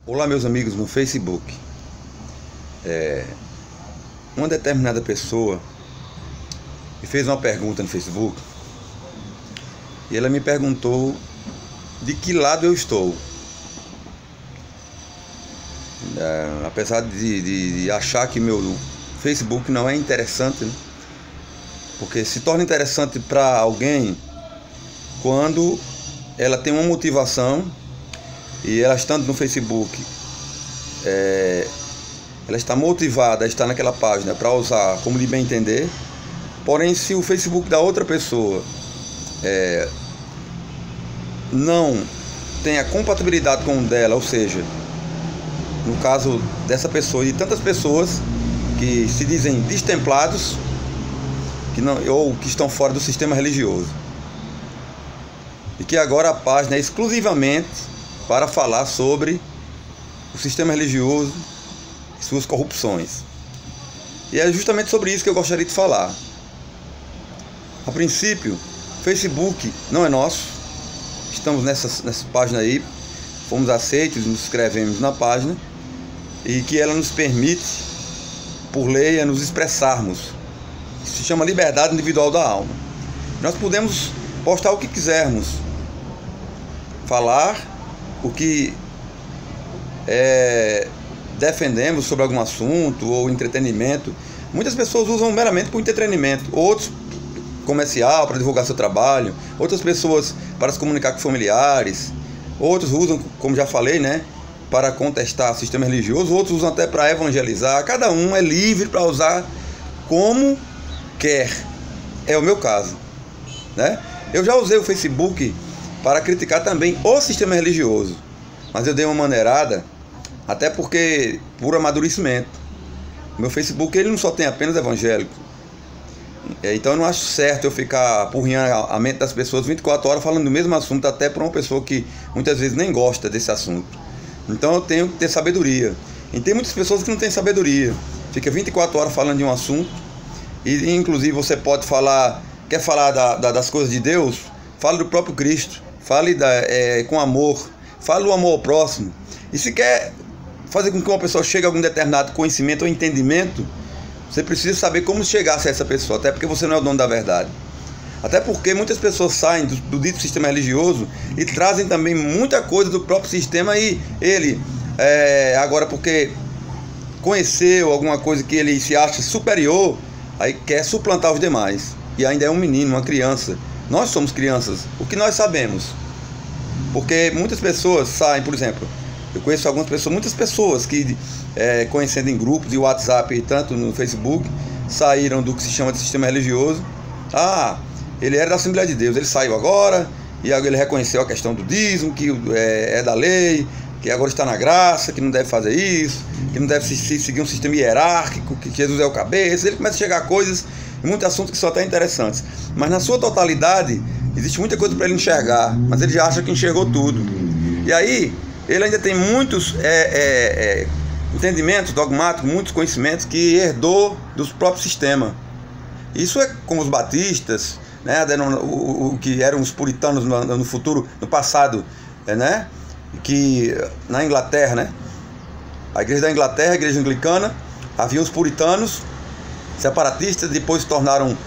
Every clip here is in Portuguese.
Olá, meus amigos no Facebook. Uma determinada pessoa me fez uma pergunta no Facebook e ela me perguntou de que lado eu estou. Apesar de achar que meu Facebook não é interessante, né? Porque se torna interessante para alguém quando ela tem uma motivação e ela estando no Facebook, ela está motivada a estar naquela página para usar como lhe bem entender. Porém, se o Facebook da outra pessoa não tem a compatibilidade com o dela, ou seja, no caso dessa pessoa e tantas pessoas que se dizem destemplados, ou que estão fora do sistema religioso, e que agora a página é exclusivamente para falar sobre o sistema religioso e suas corrupções. E é justamente sobre isso que eu gostaria de falar. A princípio, Facebook não é nosso. Estamos nessa página aí, fomos aceitos, nos inscrevemos na página, e que ela nos permite, por lei, nos expressarmos. Isso se chama liberdade individual da alma. Nós podemos postar o que quisermos, falar o que defendemos sobre algum assunto ou entretenimento. Muitas pessoas usam meramente por entretenimento, outros comercial, para divulgar seu trabalho, outras pessoas para se comunicar com familiares, outros usam, como já falei, para contestar o sistema religioso, outros usam até para evangelizar. Cada um é livre para usar como quer. É o meu caso, Eu já usei o Facebook para criticar também o sistema religioso, mas eu dei uma maneirada, até porque por amadurecimento. Meu Facebook ele não só tem apenas evangélico, então eu não acho certo eu ficar apurrinhando a mente das pessoas 24 horas falando do mesmo assunto, até para uma pessoa que muitas vezes nem gosta desse assunto. Então eu tenho que ter sabedoria, e tem muitas pessoas que não têm sabedoria, fica 24 horas falando de um assunto, e inclusive você pode falar, quer falar das coisas de Deus, fale do próprio Cristo, fale com amor, fale o amor ao próximo. E se quer fazer com que uma pessoa chegue a algum determinado conhecimento ou entendimento, você precisa saber como chegar a essa pessoa, até porque você não é o dono da verdade. Até porque muitas pessoas saem do dito sistema religioso e trazem também muita coisa do próprio sistema, e ele, agora porque conheceu alguma coisa que ele se acha superior, aí quer suplantar os demais. E ainda é um menino, uma criança. Nós somos crianças, o que nós sabemos? Porque muitas pessoas saem, por exemplo, eu conheço muitas pessoas que, conhecendo em grupos de WhatsApp e tanto no Facebook, saíram do que se chama de sistema religioso. Ele era da Assembleia de Deus, ele saiu agora, e ele reconheceu a questão do dízimo, que é da lei, que agora está na graça, que não deve fazer isso, que não deve seguir um sistema hierárquico, que Jesus é o cabeça. Ele começa a chegar a coisas, muitos assuntos que são até interessantes, mas na sua totalidade existe muita coisa para ele enxergar, mas ele já acha que enxergou tudo. E aí ele ainda tem muitos entendimentos dogmáticos, muitos conhecimentos que herdou do próprio sistema. Isso é como os batistas, o que eram os puritanos no futuro, no passado, que na Inglaterra, a igreja da Inglaterra, a igreja anglicana, havia os puritanos, separatistas, depois se tornaram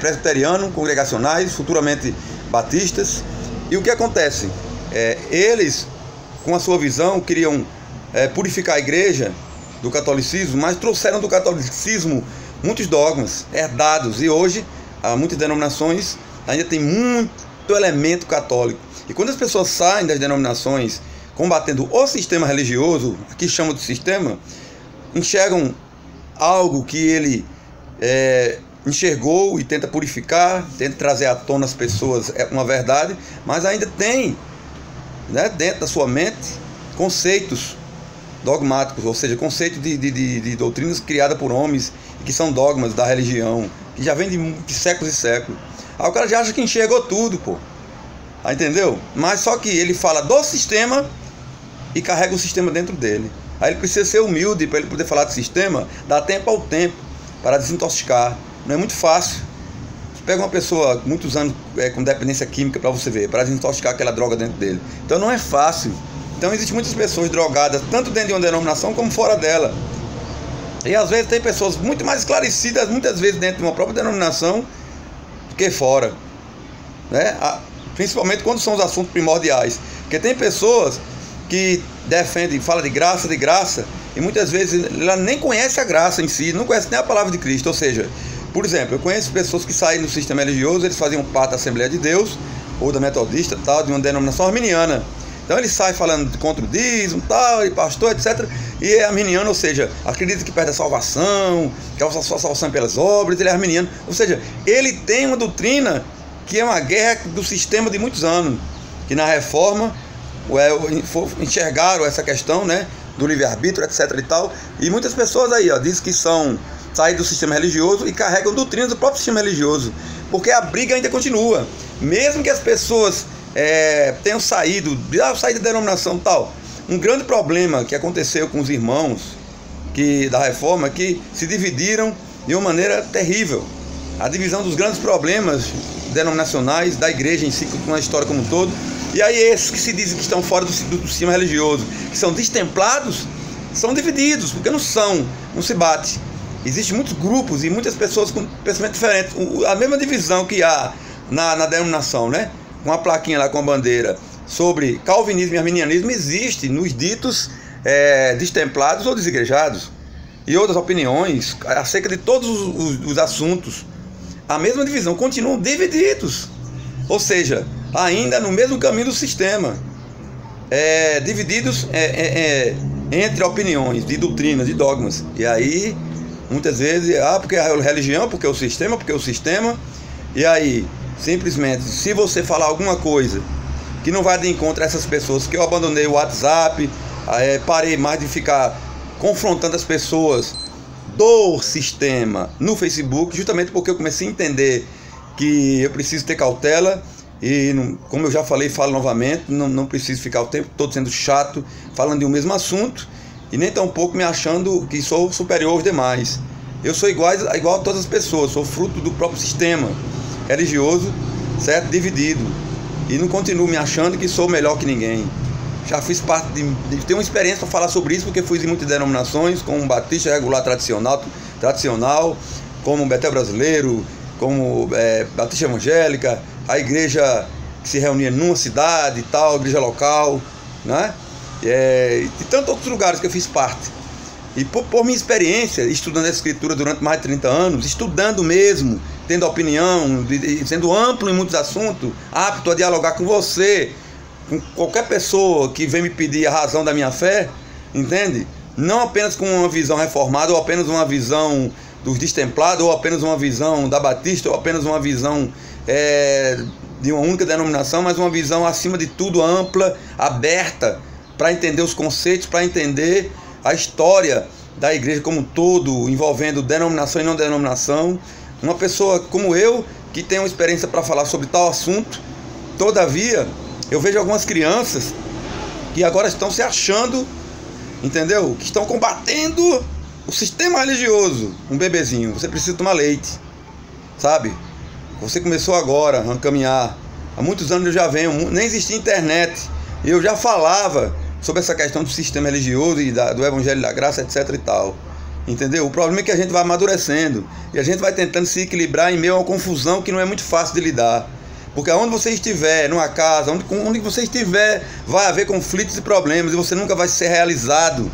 presbiterianos, congregacionais, futuramente batistas. E o que acontece? Eles, com a sua visão, queriam purificar a igreja do catolicismo, mas trouxeram do catolicismo muitos dogmas herdados, e hoje muitas denominações ainda tem muito elemento católico. E quando as pessoas saem das denominações combatendo o sistema religioso, aqui chamam de sistema, enxergam algo que ele enxergou e tenta purificar, tenta trazer à tona as pessoas uma verdade, mas ainda tem dentro da sua mente conceitos dogmáticos, ou seja, conceitos de doutrinas criadas por homens, que são dogmas da religião, que já vem de séculos e séculos. Aí o cara já acha que enxergou tudo, entendeu? Mas só que ele fala do sistema e carrega o sistema dentro dele. Aí ele precisa ser humilde para ele poder falar do sistema, dar tempo ao tempo, para desintoxicar. Não é muito fácil. Você pega uma pessoa muitos anos com dependência química para você ver, para desintoxicar aquela droga dentro dele. Então não é fácil. Então existem muitas pessoas drogadas, tanto dentro de uma denominação como fora dela. E às vezes tem pessoas muito mais esclarecidas, muitas vezes dentro de uma própria denominação, do que fora, né? Principalmente quando são os assuntos primordiais. Porque tem pessoas que defendem, falam de graça, e muitas vezes ela nem conhece a graça em si, não conhece nem a palavra de Cristo. Ou seja, por exemplo, eu conheço pessoas que saem do sistema religioso, eles faziam parte da Assembleia de Deus, ou da Metodista, tal, de uma denominação arminiana. Então ele sai falando contra o dízimo, tal, e pastor, etc. E é arminiano, ou seja, acredita que perde a salvação, que a sua salvação é pelas obras, ele é arminiano. Ou seja, ele tem uma doutrina que é uma guerra do sistema de muitos anos, que na reforma enxergaram essa questão, né, do livre-arbítrio, etc. e tal. E muitas pessoas aí, dizem que saem do sistema religioso e carregam doutrinas do próprio sistema religioso, porque a briga ainda continua. Mesmo que as pessoas tenham saído da denominação tal, um grande problema que aconteceu com os irmãos da reforma é que se dividiram de uma maneira terrível. A divisão dos grandes problemas denominacionais da igreja em si, com a história como um todo. E aí esses que se dizem que estão fora do sistema religioso, que são destemplados, são divididos, porque não se bate. Existem muitos grupos e muitas pessoas com pensamento diferente. A mesma divisão que há na denominação, né? Com a plaquinha lá com a bandeira sobre calvinismo e arminianismo, existe nos ditos destemplados ou desigrejados, e outras opiniões acerca de todos os assuntos. A mesma divisão, continuam divididos, ou seja, ainda no mesmo caminho do sistema, divididos entre opiniões de doutrinas, de dogmas. E aí muitas vezes porque a religião, porque o sistema. E aí simplesmente, se você falar alguma coisa que não vai de encontro a essas pessoas, que eu abandonei o WhatsApp, parei mais de ficar confrontando as pessoas do sistema no Facebook, justamente porque eu comecei a entender que eu preciso ter cautela e, como eu já falei, falo novamente, não preciso ficar o tempo todo sendo chato, falando de um mesmo assunto, e nem tampouco me achando que sou superior aos demais. Eu sou igual a todas as pessoas, sou fruto do próprio sistema religioso, certo? Dividido. E não continuo me achando que sou melhor que ninguém. Já fiz parte de ter uma experiência para falar sobre isso, porque fui em muitas denominações, como Batista Regular tradicional, como Betel Brasileiro, como Batista Evangélica, a igreja que se reunia numa cidade e tal, igreja local, né? E tantos outros lugares que eu fiz parte. E por minha experiência, estudando a Escritura durante mais de 30 anos, estudando mesmo, tendo opinião, sendo amplo em muitos assuntos, apto a dialogar com você, com qualquer pessoa que vem me pedir a razão da minha fé, entende? Não apenas com uma visão reformada, ou apenas uma visão dos destemplados, ou apenas uma visão da Batista, ou apenas uma visão de uma única denominação, mas uma visão acima de tudo ampla, aberta, para entender os conceitos, para entender a história da igreja como um todo, envolvendo denominação e não denominação. Uma pessoa como eu, que tem uma experiência para falar sobre tal assunto. Todavia, eu vejo algumas crianças que agora estão se achando, entendeu? Que estão combatendo o sistema religioso. Um bebezinho, você precisa tomar leite, sabe? Você começou agora a caminhar. Há muitos anos eu já venho, nem existia internet. Eu já falava sobre essa questão do sistema religioso e do Evangelho da Graça, etc e tal. Entendeu? O problema é que a gente vai amadurecendo e a gente vai tentando se equilibrar em meio a uma confusão que não é muito fácil de lidar. Porque onde você estiver, numa casa, onde você estiver, vai haver conflitos e problemas e você nunca vai ser realizado.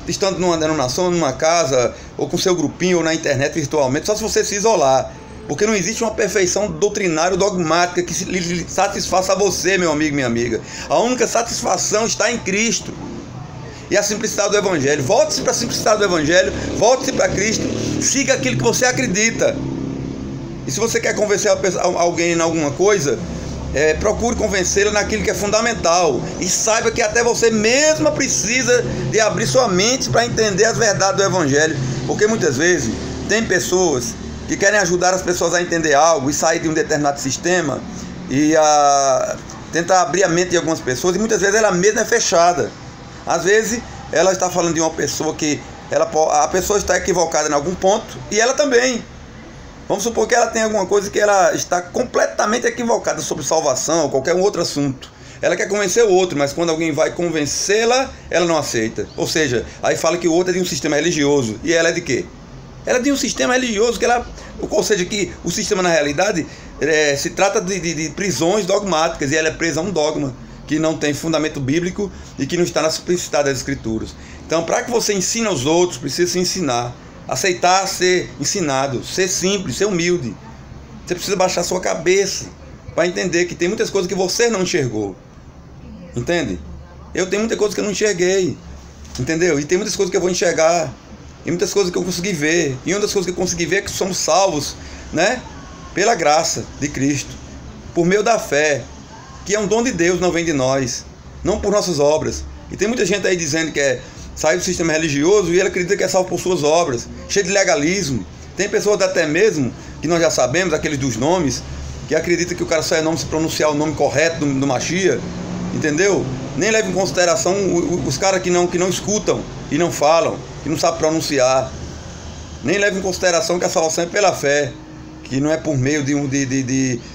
Estando numa denominação, numa casa, ou com seu grupinho, ou na internet virtualmente, só se você se isolar. Porque não existe uma perfeição doutrinária ou dogmática que lhe satisfaça a você, meu amigo, minha amiga. A única satisfação está em Cristo. E a simplicidade do Evangelho. Volte-se para a simplicidade do Evangelho, volte-se para Cristo, siga aquilo que você acredita. E se você quer convencer alguém em alguma coisa, procure convencê-lo naquilo que é fundamental. E saiba que até você mesma precisa de abrir sua mente para entender as verdades do Evangelho. Porque muitas vezes tem pessoas que querem ajudar as pessoas a entender algo e sair de um determinado sistema e tentar abrir a mente de algumas pessoas, e muitas vezes ela mesma é fechada. Às vezes ela está falando de uma pessoa que a pessoa está equivocada em algum ponto, e ela também. Vamos supor que ela tem alguma coisa que ela está completamente equivocada sobre salvação ou qualquer outro assunto. ela quer convencer o outro, mas quando alguém vai convencê-la, ela não aceita. Ou seja, aí fala que o outro é de um sistema religioso. E ela é de quê? Ela é de um sistema religioso, ou seja, que o sistema na realidade se trata de prisões dogmáticas, e ela é presa a um dogma que não tem fundamento bíblico e que não está na simplicidade das escrituras. Então, para que você ensine aos outros, precisa se ensinar, aceitar ser ensinado, ser simples, ser humilde. Você precisa baixar sua cabeça para entender que tem muitas coisas que você não enxergou. Entende? Eu tenho muitas coisas que eu não enxerguei. Entendeu? E tem muitas coisas que eu vou enxergar. E muitas coisas que eu consegui ver. E uma das coisas que eu consegui ver é que somos salvos, né? Pela graça de Cristo. Por meio da fé. Que é um dom de Deus, não vem de nós. Não por nossas obras. E tem muita gente aí dizendo que sai do sistema religioso e ele acredita que é salvo por suas obras. Cheio de legalismo. Tem pessoas até mesmo, que nós já sabemos, aqueles dos nomes, que acredita que o cara só é nome se pronunciar o nome correto do Mashiach. Entendeu? Nem leva em consideração os caras que não escutam e não falam, que não sabem pronunciar. Nem leva em consideração que a salvação é pela fé, que não é por meio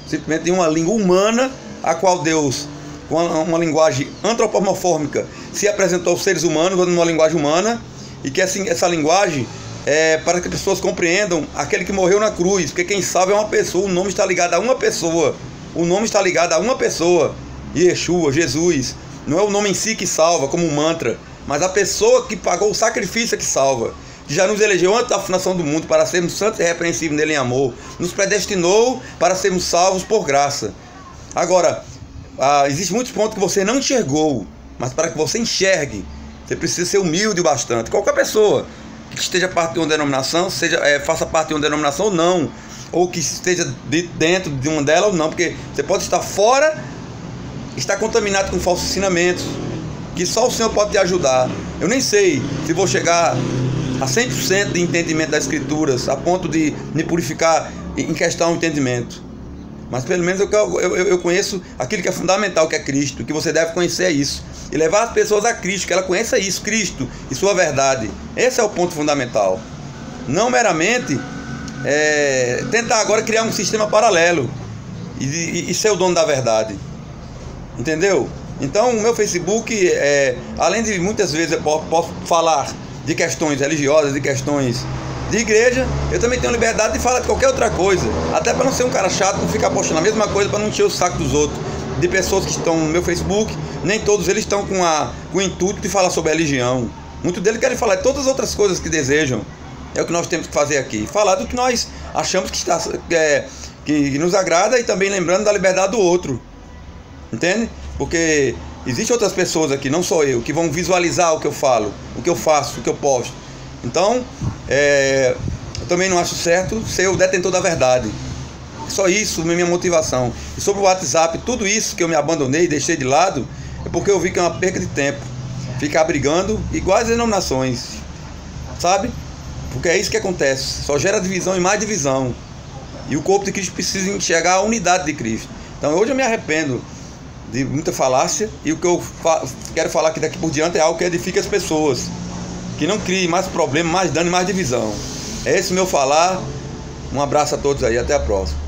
simplesmente de uma língua humana, a qual Deus, com uma linguagem antropomórfica, se apresentou aos seres humanos numa linguagem humana, e que assim, essa linguagem é para que as pessoas compreendam aquele que morreu na cruz, porque quem salva é uma pessoa, o nome está ligado a uma pessoa, o nome está ligado a uma pessoa, Yeshua, Jesus. Não é o nome em si que salva, como um mantra, mas a pessoa que pagou o sacrifício é que salva, que já nos elegeu antes da fundação do mundo para sermos santos e irrepreensíveis nele em amor, nos predestinou para sermos salvos por graça. Agora, existem muitos pontos que você não enxergou, mas para que você enxergue, você precisa ser humilde o bastante. Qualquer pessoa que esteja parte de uma denominação, faça parte de uma denominação ou não, ou que esteja dentro de uma delas ou não, porque você pode estar fora, estar contaminado com falsos ensinamentos, que só o Senhor pode te ajudar. Eu nem sei se vou chegar a 100% de entendimento das Escrituras, a ponto de me purificar em questão do entendimento. Mas pelo menos eu conheço aquilo que é fundamental, que é Cristo, que você deve conhecer isso. E levar as pessoas a Cristo, que ela conheça isso, Cristo e sua verdade. Esse é o ponto fundamental. Não meramente tentar agora criar um sistema paralelo e ser o dono da verdade. Entendeu? Então o meu Facebook, além de muitas vezes eu posso falar de questões religiosas, de questões de igreja, eu também tenho liberdade de falar de qualquer outra coisa, até para não ser um cara chato, não ficar postando a mesma coisa, para não encher o saco dos outros, de pessoas que estão no meu Facebook. Nem todos eles estão com o intuito de falar sobre a religião. Muitos deles querem falar de todas as outras coisas que desejam. É o que nós temos que fazer aqui, falar do que nós achamos que nos agrada, e também lembrando da liberdade do outro. Entende? Porque existem outras pessoas aqui, não só eu, que vão visualizar o que eu falo, o que eu faço, o que eu posto. Então, eu também não acho certo ser o detentor da verdade. Só isso, minha motivação. E sobre o WhatsApp, tudo isso que eu me abandonei, deixei de lado, é porque eu vi que é uma perca de tempo ficar brigando igual as denominações, sabe? Porque é isso que acontece, só gera divisão e mais divisão. E o corpo de Cristo precisa enxergar a unidade de Cristo. Então hoje eu me arrependo de muita falácia, e o que eu quero falar aqui daqui por diante é algo que edifique as pessoas, que não crie mais problema, mais dano e mais divisão. É esse o meu falar. Um abraço a todos aí, até a próxima.